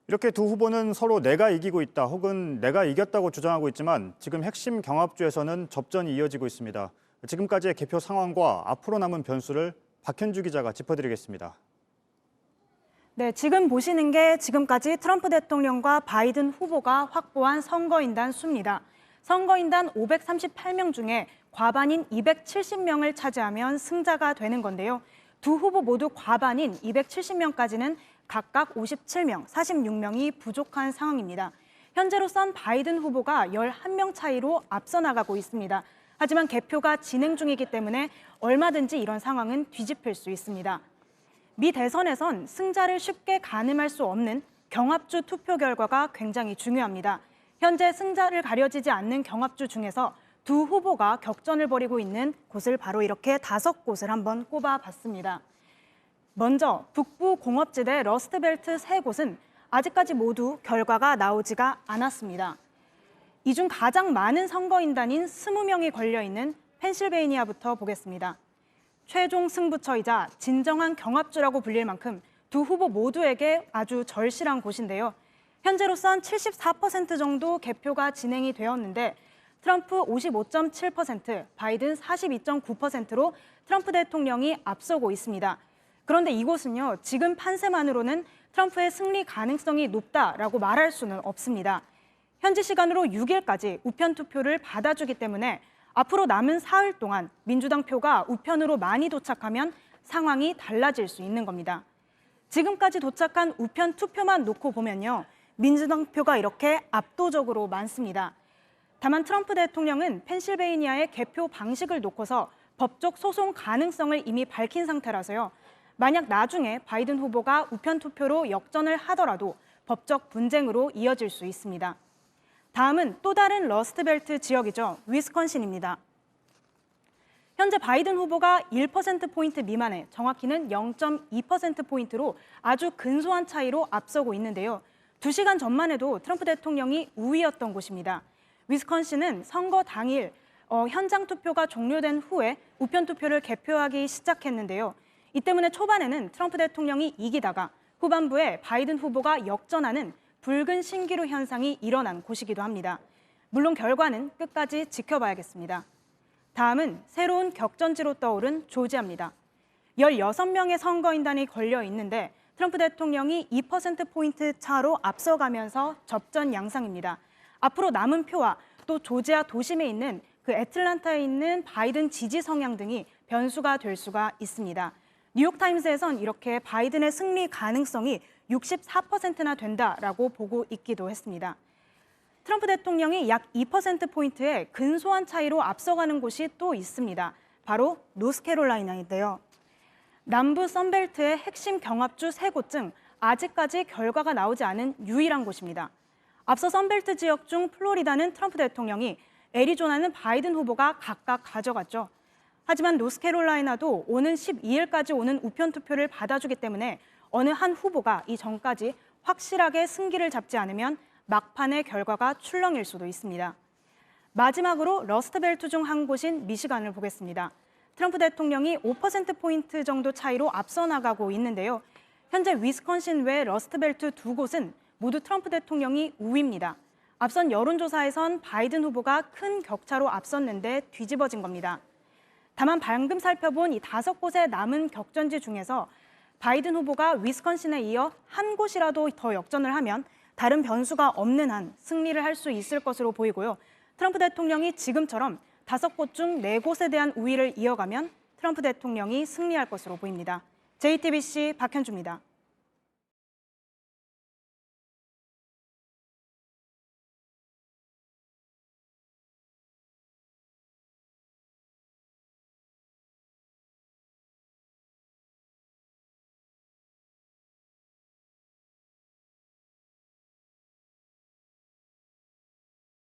이렇게 두 후보는 서로 내가 이기고 있다 혹은 내가 이겼다고 주장하고 있지만 지금 핵심 경합주에서는 접전이 이어지고 있습니다. 지금까지의 개표 상황과 앞으로 남은 변수를 박현주 기자가 짚어드리겠습니다. 네, 지금 보시는 게 지금까지 트럼프 대통령과 바이든 후보가 확보한 선거인단 수입니다. 선거인단 538명 중에 과반인 270명을 차지하면 승자가 되는 건데요. 두 후보 모두 과반인 270명까지는 각각 57명, 46명이 부족한 상황입니다. 현재로선 바이든 후보가 11명 차이로 앞서 나가고 있습니다. 하지만 개표가 진행 중이기 때문에 얼마든지 이런 상황은 뒤집힐 수 있습니다. 미 대선에선 승자를 쉽게 가늠할 수 없는 경합주 투표 결과가 굉장히 중요합니다. 현재 승자를 가려지지 않는 경합주 중에서 두 후보가 격전을 벌이고 있는 곳을 바로 이렇게 5곳을 한번 꼽아봤습니다. 먼저 북부 공업지대 러스트벨트 3곳은 아직까지 모두 결과가 나오지가 않았습니다. 이 중 가장 많은 선거인단인 20명이 걸려있는 펜실베이니아부터 보겠습니다. 최종 승부처이자 진정한 경합주라고 불릴 만큼 두 후보 모두에게 아주 절실한 곳인데요. 현재로선 74% 정도 개표가 진행이 되었는데 트럼프 55.7%, 바이든 42.9%로 트럼프 대통령이 앞서고 있습니다. 그런데 이곳은요, 지금 판세만으로는 트럼프의 승리 가능성이 높다라고 말할 수는 없습니다. 현지 시간으로 6일까지 우편 투표를 받아주기 때문에 앞으로 남은 사흘 동안 민주당 표가 우편으로 많이 도착하면 상황이 달라질 수 있는 겁니다. 지금까지 도착한 우편 투표만 놓고 보면요, 민주당 표가 이렇게 압도적으로 많습니다. 다만 트럼프 대통령은 펜실베이니아의 개표 방식을 놓고서 법적 소송 가능성을 이미 밝힌 상태라서요. 만약 나중에 바이든 후보가 우편 투표로 역전을 하더라도 법적 분쟁으로 이어질 수 있습니다. 다음은 또 다른 러스트벨트 지역이죠. 위스콘신입니다. 현재 바이든 후보가 1%포인트 미만에 정확히는 0.2%포인트로 아주 근소한 차이로 앞서고 있는데요. 2시간 전만 해도 트럼프 대통령이 우위였던 곳입니다. 위스콘신은 선거 당일 현장 투표가 종료된 후에 우편 투표를 개표하기 시작했는데요. 이 때문에 초반에는 트럼프 대통령이 이기다가 후반부에 바이든 후보가 역전하는 붉은 신기루 현상이 일어난 곳이기도 합니다. 물론 결과는 끝까지 지켜봐야겠습니다. 다음은 새로운 격전지로 떠오른 조지아입니다. 16명의 선거인단이 걸려 있는데 트럼프 대통령이 2%포인트 차로 앞서가면서 접전 양상입니다. 앞으로 남은 표와 또 조지아 도심에 있는 그 애틀란타에 있는 바이든 지지 성향 등이 변수가 될 수가 있습니다. 뉴욕타임스에선 이렇게 바이든의 승리 가능성이 64%나 된다라고 보고 있기도 했습니다. 트럼프 대통령이 약 2%포인트의 근소한 차이로 앞서가는 곳이 또 있습니다. 바로 노스캐롤라이나인데요. 남부 선벨트의 핵심 경합주 3곳 중 아직까지 결과가 나오지 않은 유일한 곳입니다. 앞서 선벨트 지역 중 플로리다는 트럼프 대통령이, 애리조나는 바이든 후보가 각각 가져갔죠. 하지만 노스캐롤라이나도 오는 12일까지 오는 우편 투표를 받아주기 때문에 어느 한 후보가 이 전까지 확실하게 승기를 잡지 않으면 막판의 결과가 출렁일 수도 있습니다. 마지막으로 러스트벨트 중 한 곳인 미시간을 보겠습니다. 트럼프 대통령이 5%포인트 정도 차이로 앞서 나가고 있는데요. 현재 위스콘신 외 러스트벨트 2곳은 모두 트럼프 대통령이 우위입니다. 앞선 여론조사에선 바이든 후보가 큰 격차로 앞섰는데 뒤집어진 겁니다. 다만 방금 살펴본 이 5곳의 남은 격전지 중에서 바이든 후보가 위스콘신에 이어 한 곳이라도 더 역전을 하면 다른 변수가 없는 한 승리를 할 수 있을 것으로 보이고요. 트럼프 대통령이 지금처럼 5곳 중 4곳에 대한 우위를 이어가면 트럼프 대통령이 승리할 것으로 보입니다. JTBC 박현주입니다.